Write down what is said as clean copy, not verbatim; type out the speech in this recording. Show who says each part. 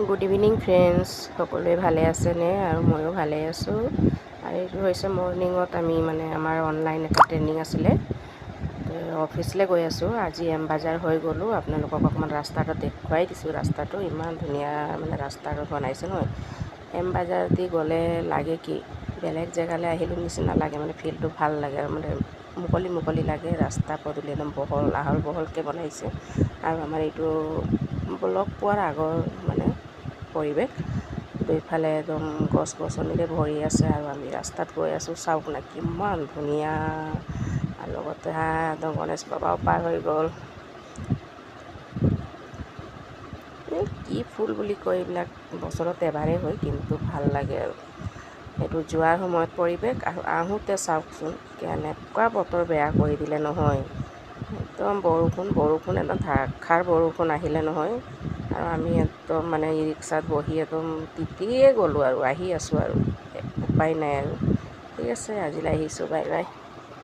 Speaker 1: Good evening friends, সকলোৱে ভালে আছেনে? আৰু ময়ো ভালে আছোঁ। আৰু এইটো হৈছে মৰ্ণিঙত আমি আমাৰ অনলাইন এটা ট্ৰেইনিং আছিলে, অফিচলৈ গৈ আছোঁ। আজি এম বাজাৰ হৈ গ'লোঁ। আপোনালোকক অকণমান ৰাস্তাটো দেখুৱাই দিছোঁ। ৰাস্তাটো ইমান ধুনীয়া ৰাস্তাটো বনাইছে নহয়। এম বাজাৰ দি গ'লে লাগে কি বেলেগ জেগালৈ আহিলোঁ নিচিনা লাগে, ফিল্ডটো ভাল লাগে আৰু মুকলি মুকলি লাগে। ৰাস্তা পদূলি একদম আহল বহলকৈ বনাইছে। আৰু আমাৰ এইটো লগ পোৱাৰ আগৰ পৰিৱেশ, দুইফালে একদম গছ গছনিৰে ভৰি আছে। আৰু আমি ৰাস্তাত গৈ আছোঁ, চাওক না কিমান ধুনীয়া। আৰু লগতে একদম গণেশ বাবাও পাৰ হৈ গ'ল। কি ফুল বুলি কয় এইবিলাক, বছৰত এবাৰেই হয়, কিন্তু ভাল লাগে আৰু সেইটো যোৱাৰ সময়ত পৰিৱেশ। আৰু আহোঁতে চাওকচোন কেনেকুৱা বতৰ বেয়া কৰি দিলে নহয়। একদম বৰষুণ একদম ধাৰাসাৰ বৰষুণ আহিলে নহয়। আৰু আমি একদম ই ৰিক্সাত বহি একদম তিতিয়ে গ'লোঁ আৰু আহি আছোঁ আৰু উপায় নাই আৰু। ঠিক আছে, আজিলৈ আহিছোঁ, বাই বাই।